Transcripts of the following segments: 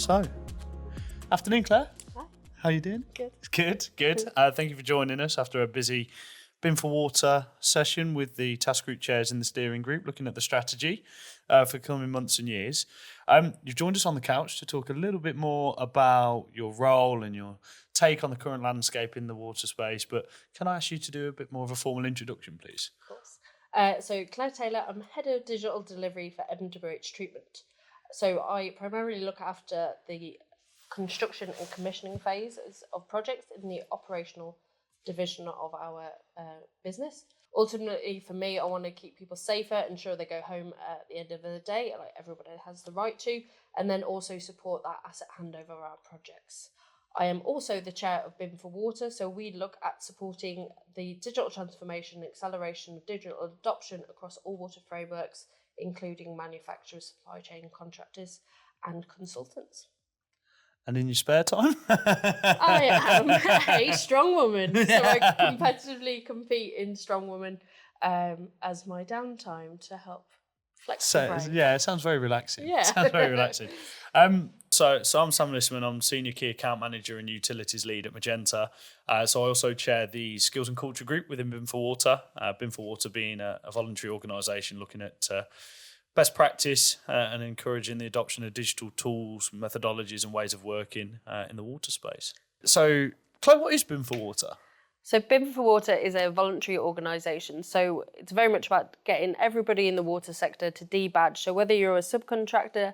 So, afternoon, Claire. Hi. How are you doing? Good. Good. Thank you for joining us after a busy Bin for Water session with the task group chairs in the steering group, looking at the strategy for coming months and years. You've joined us on the couch to talk a little bit more about your role and your take on the current landscape in the water space. But can I ask you to do a bit more of a formal introduction, please? Of course. So Clare Taylor, I'm Head of Digital Delivery for WH Treatment. So I primarily look after the construction and commissioning phases of projects in the operational division of our business. Ultimately, for me, I want to keep people safer, ensure they go home at the end of the day, like everybody has the right to, and then also support that asset handover of our projects. I am also the chair of Bin for Water, so we look at supporting the digital transformation and acceleration of digital adoption across all water frameworks, including manufacturers, supply chain contractors, and consultants. And in your spare time? I am a strong woman, so I competitively compete in strong woman as my downtime to help flex the brain. Yeah, it sounds very relaxing. Yeah. It sounds very relaxing. So I'm Sam Lissaman. I'm Senior Key Account Manager and Utilities Lead at Majenta. So I also chair the Skills and Culture Group within Bin for Water. Bin for Water being a voluntary organisation looking at best practice and encouraging the adoption of digital tools, methodologies and ways of working in the water space. So, Claire, what is Bin for Water? So Bin for Water is a voluntary organisation. So it's very much about getting everybody in the water sector to debadge. So whether you're a subcontractor,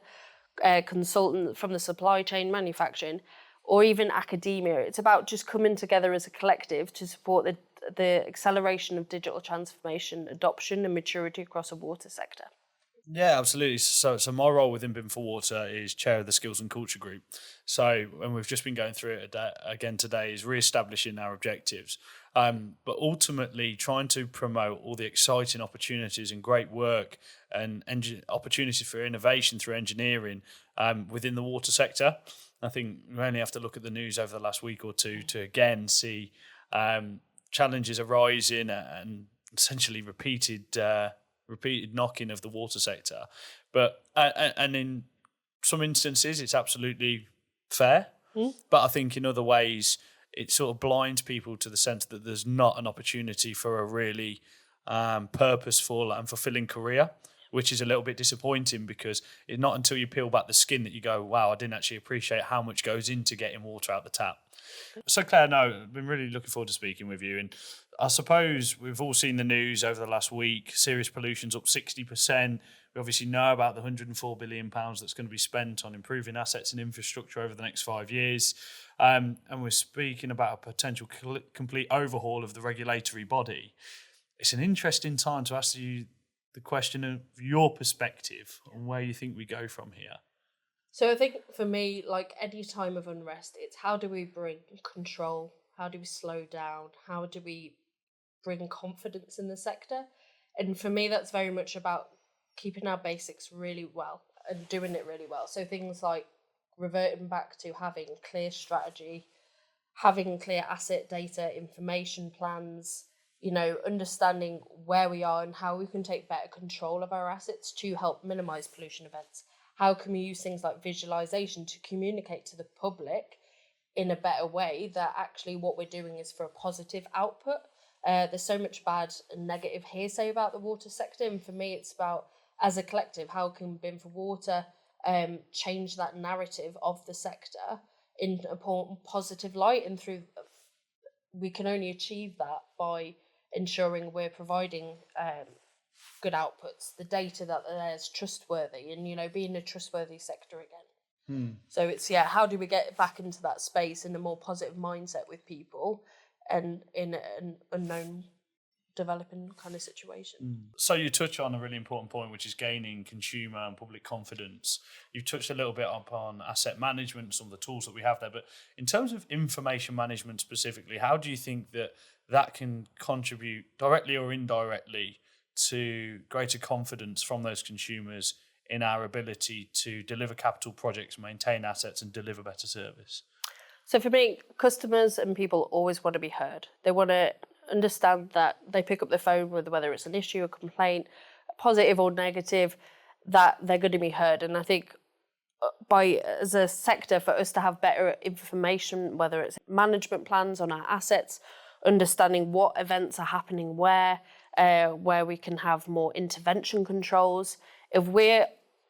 consultant from the supply chain, manufacturing, or even academia, it's about just coming together as a collective to support the acceleration of digital transformation, adoption and maturity across a water sector. Yeah, absolutely. So my role within Bin for Water is chair of the Skills and Culture Group. So, and we've just been going through it again today, is re-establishing our objectives, but ultimately trying to promote all the exciting opportunities and great work and opportunities for innovation through engineering within the water sector. I think we only have to look at the news over the last week or two to again see challenges arising and essentially repeated knocking of the water sector, but and in some instances it's absolutely fair, but I think in other ways it sort of blinds people to the sense that there's not an opportunity for a really purposeful and fulfilling career, which is a little bit disappointing because it's not until you peel back the skin that you go, wow, I didn't actually appreciate how much goes into getting water out the tap. So Claire, no, I've been really looking forward to speaking with you. And I suppose we've all seen the news over the last week. Serious pollution's up 60%. We obviously know about the £104 billion that's going to be spent on improving assets and infrastructure over the next 5 years. And we're speaking about a potential complete overhaul of the regulatory body. It's an interesting time to ask you the question of your perspective on where you think we go from here. So I think for me, like any time of unrest, it's how do we bring control? How do we slow down? How do we bring confidence in the sector? And for me, that's very much about keeping our basics really well and doing it really well. So things like reverting back to having clear strategy, having clear asset data, information plans, understanding where we are and how we can take better control of our assets to help minimise pollution events. How can we use things like visualization to communicate to the public in a better way that actually what we're doing is for a positive output? There's so much bad and negative hearsay about the water sector. And for me, it's about, as a collective, how can Bin for Water change that narrative of the sector in a positive light? And we can only achieve that by ensuring we're providing good outputs, the data that there's trustworthy, and being a trustworthy sector again. So it's how do we get back into that space in a more positive mindset with people and in an unknown developing kind of situation. So you touch on a really important point, which is gaining consumer and public confidence. You touched a little bit upon asset management, some of the tools that we have there, but in terms of information management specifically, how do you think that can contribute directly or indirectly to greater confidence from those consumers in our ability to deliver capital projects, maintain assets and deliver better service? So for me, customers and people always want to be heard. They want to understand that they pick up the phone with whether it's an issue, a complaint, positive or negative, that they're going to be heard. And I think as a sector, for us to have better information, whether it's management plans on our assets, understanding what events are happening where we can have more intervention controls. If we're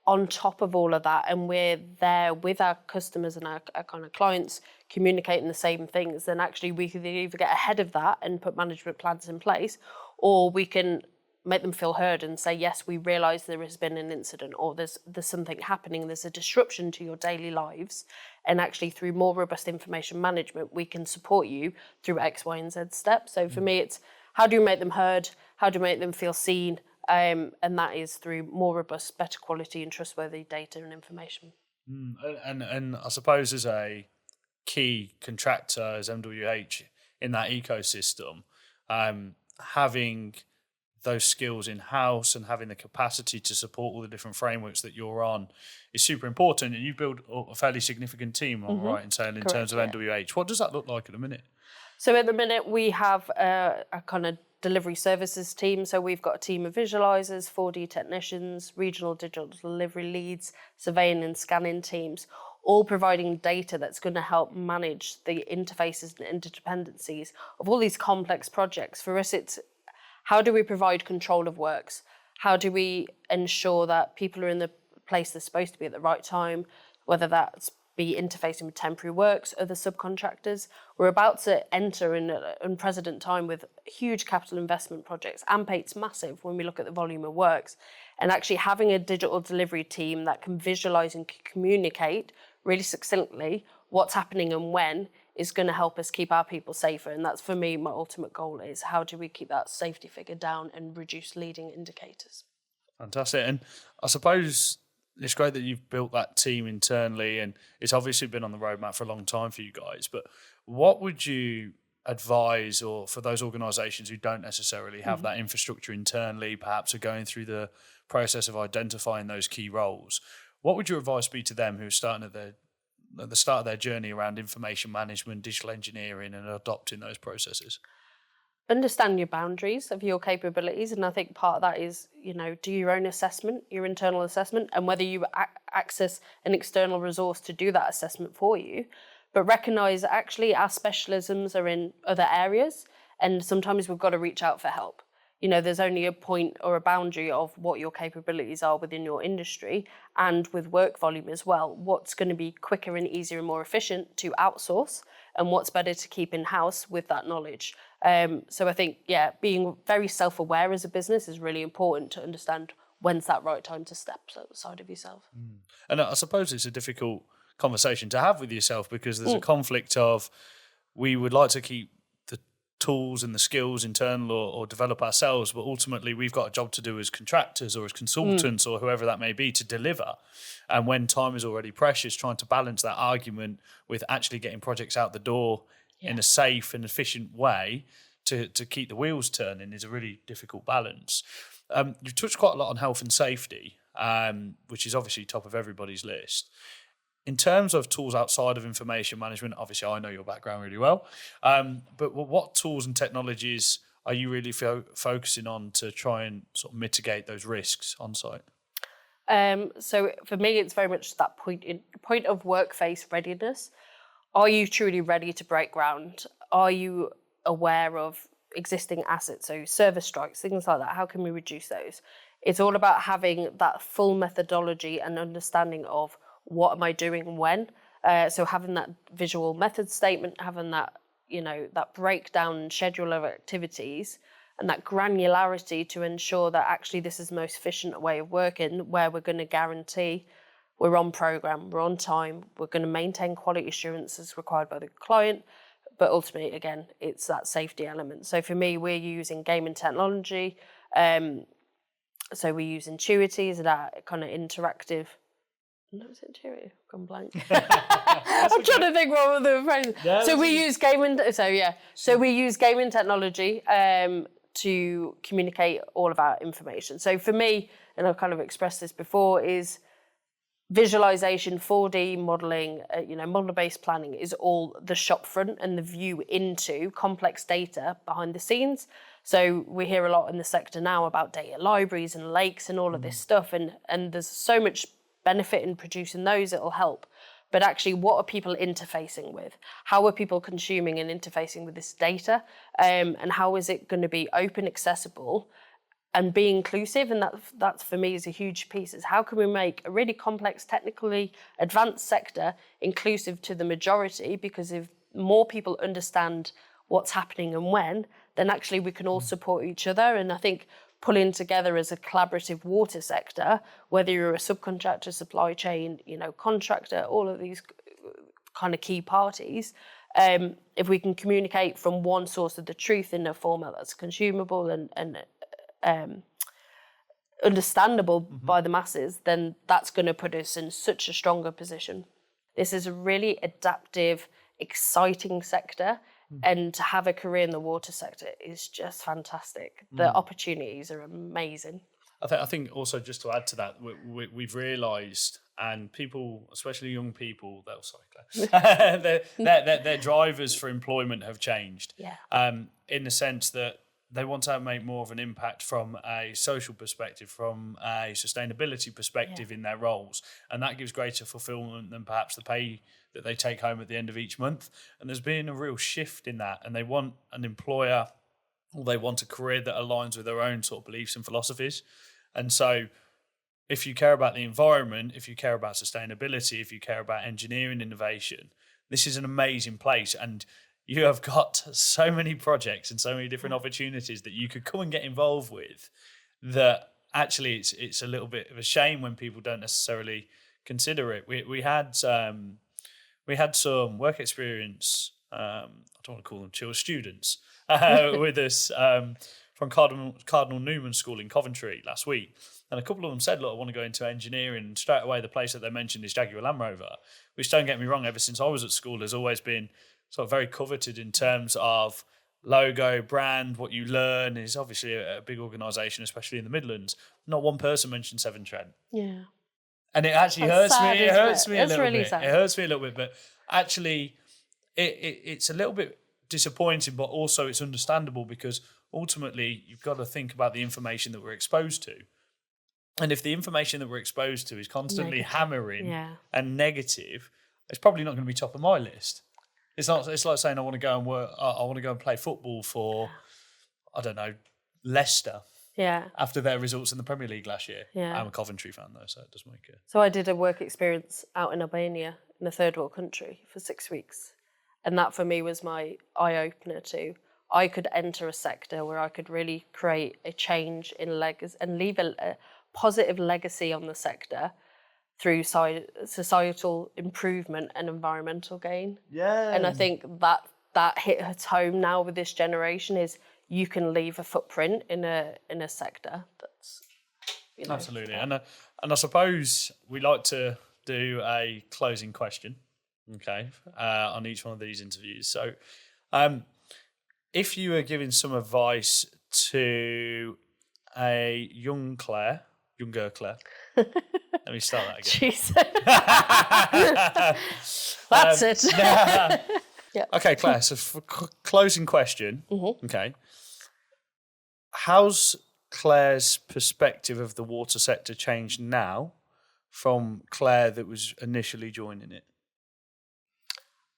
on top of all of that and we're there with our customers and our kind of clients communicating the same things, then actually we can either get ahead of that and put management plans in place, or we can make them feel heard and say, yes, we realise there has been an incident, or there's something happening, there's a disruption to your daily lives, and actually through more robust information management, we can support you through X, Y, and Z steps. So for me, it's how do you make them heard, how do you make them feel seen, and that is through more robust, better quality and trustworthy data and information. And I suppose as a key contractor as MWH in that ecosystem, having those skills in-house and having the capacity to support all the different frameworks that you're on is super important. And you build a fairly significant team, am I right in saying, in terms of MWH. What does that look like at the minute? So at the minute, we have a kind of delivery services team. So we've got a team of visualizers, 4D technicians, regional digital delivery leads, surveying and scanning teams, all providing data that's going to help manage the interfaces and interdependencies of all these complex projects. For us, it's how do we provide control of works? How do we ensure that people are in the place they're supposed to be at the right time, whether that's be interfacing with temporary works, other subcontractors? We're about to enter in an unprecedented time with huge capital investment projects. AMP8's massive when we look at the volume of works. And actually having a digital delivery team that can visualise and communicate really succinctly what's happening and when is going to help us keep our people safer. And that's, for me, my ultimate goal is how do we keep that safety figure down and reduce leading indicators. Fantastic. And I suppose it's great that you've built that team internally, and it's obviously been on the roadmap for a long time for you guys. But what would you advise, or for those organisations who don't necessarily have that infrastructure internally, perhaps are going through the process of identifying those key roles, what would your advice be to them who are starting at the start of their journey around information management, digital engineering, and adopting those processes? Understand your boundaries of your capabilities. And I think part of that is, do your own assessment, your internal assessment, and whether you access an external resource to do that assessment for you. But recognise actually our specialisms are in other areas, and sometimes we've got to reach out for help. There's only a point or a boundary of what your capabilities are within your industry, and with work volume as well, what's going to be quicker and easier and more efficient to outsource, and what's better to keep in-house with that knowledge. So I think, being very self-aware as a business is really important to understand when's that right time to step outside of yourself. And I suppose it's a difficult conversation to have with yourself, because there's a conflict of, we would like to keep the tools and the skills internal or develop ourselves, but ultimately we've got a job to do as contractors or as consultants or whoever that may be to deliver. And when time is already precious, trying to balance that argument with actually getting projects out the door in a safe and efficient way to keep the wheels turning is a really difficult balance. You've touched quite a lot on health and safety, which is obviously top of everybody's list. In terms of tools outside of information management, obviously I know your background really well, but what tools and technologies are you really focusing on to try and sort of mitigate those risks on site? So for me, it's very much that point of workplace readiness. Are you truly ready to break ground? Are you aware of existing assets, so service strikes, things like that? How can we reduce those? It's all about having that full methodology and understanding of what am I doing and when. So having that visual method statement, having that, that breakdown and schedule of activities, and that granularity to ensure that actually this is the most efficient way of working, where we're going to guarantee we're on program, we're on time, we're going to maintain quality assurance as required by the client. But ultimately, again, it's that safety element. So for me, we're using gaming technology. So we use Intuity as that kind of interactive. No, it's Intuitive. Gone blank. I'm trying to think what other phrases. Yeah, so we use gaming. So we use gaming technology to communicate all of our information. So for me, and I've kind of expressed this before, is visualization, 4D modeling, model-based planning is all the shop front and the view into complex data behind the scenes. So we hear a lot in the sector now about data libraries and lakes and all of this stuff, and there's so much benefit in producing those, it'll help. But actually, what are people interfacing with? How are people consuming and interfacing with this data? And how is it going to be open, accessible, and be inclusive? And that for me is a huge piece, is how can we make a really complex, technically advanced sector inclusive to the majority? Because if more people understand what's happening and when, then actually we can all support each other. And I think pulling together as a collaborative water sector, whether you're a subcontractor, supply chain, contractor, all of these kind of key parties, if we can communicate from one source of the truth in a format that's consumable and understandable by the masses, then that's going to put us in such a stronger position. This is a really adaptive, exciting sector. And to have a career in the water sector is just fantastic. The opportunities are amazing. I think also, just to add to that, we've realised, and people, especially young people, their drivers for employment have changed. Yeah. In the sense that they want to make more of an impact from a social perspective, from a sustainability perspective in their roles. And that gives greater fulfillment than perhaps the pay that they take home at the end of each month. And there's been a real shift in that. And they want an employer, or they want a career that aligns with their own sort of beliefs and philosophies. And so if you care about the environment, if you care about sustainability, if you care about engineering innovation, this is an amazing place. And you have got so many projects and so many different opportunities that you could come and get involved with, that actually it's a little bit of a shame when people don't necessarily consider it. We had some work experience, I don't want to call them children, students, with us from Cardinal Newman School in Coventry last week. And a couple of them said, look, I want to go into engineering. And straight away, the place that they mentioned is Jaguar Land Rover, which, don't get me wrong, ever since I was at school has always been sort of very coveted in terms of logo, brand. What you learn is obviously a big organisation, especially in the Midlands. Not one person mentioned Severn Trent. Yeah. And it actually hurts me. It hurts me a little bit. Sad. It hurts me a little bit, but actually it's a little bit disappointing, but also it's understandable, because ultimately you've got to think about the information that we're exposed to. And if the information that we're exposed to is constantly hammering and negative, it's probably not going to be top of my list. It's like saying I want to go and work. I want to go and play football for, I don't know, Leicester. Yeah. After their results in the Premier League last year. Yeah. I'm a Coventry fan though, so it does make it. So I did a work experience out in Albania, in a third world country, for 6 weeks, and that for me was my eye opener to I could enter a sector where I could really create a change in legacy and leave a positive legacy on the sector through societal improvement and environmental gain. Yeah. And I think that hits home now with this generation, is you can leave a footprint in a sector that's, Absolutely. And I suppose we like to do a closing question, okay, on each one of these interviews. So if you were giving some advice to a younger Clare, let me start that again. Jesus. That's it. Yeah. Okay, Claire, so for closing question, okay, how's Claire's perspective of the water sector changed now from Claire that was initially joining it?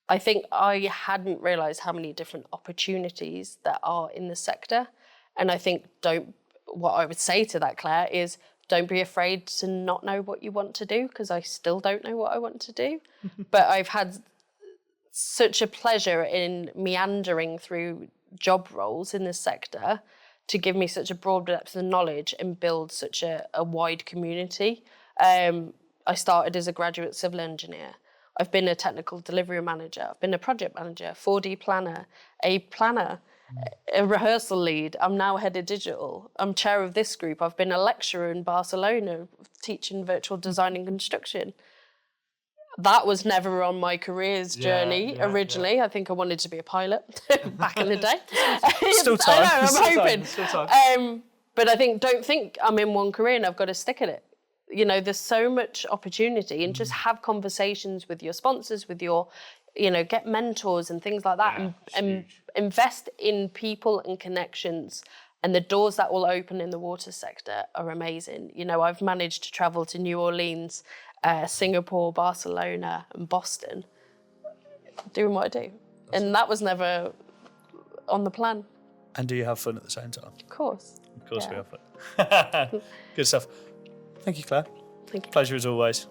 I think I hadn't realised how many different opportunities there are in the sector. And I think what I would say to that, Claire, is don't be afraid to not know what you want to do, because I still don't know what I want to do. But I've had such a pleasure in meandering through job roles in this sector to give me such a broad depth of knowledge and build such a wide community. I started as a graduate civil engineer. I've been a technical delivery manager. I've been a project manager, 4D planner, a rehearsal lead. I'm now head of digital. I'm chair of this group. I've been a lecturer in Barcelona teaching virtual design and construction. That was never on my career's journey originally. I think I wanted to be a pilot back in the day. Still time. I know, I'm hoping. Still time. But I think, don't think I'm in one career and I've got to stick at it. There's so much opportunity, and just have conversations with your sponsors, with your, get mentors and things like that, and invest in people and connections. And the doors that will open in the water sector are amazing. I've managed to travel to New Orleans Singapore, Barcelona, and Boston, doing what I do. And that was never on the plan. And do you have fun at the same time? Of course. Of course we have fun. Good stuff. Thank you, Claire. Thank you. Pleasure as always.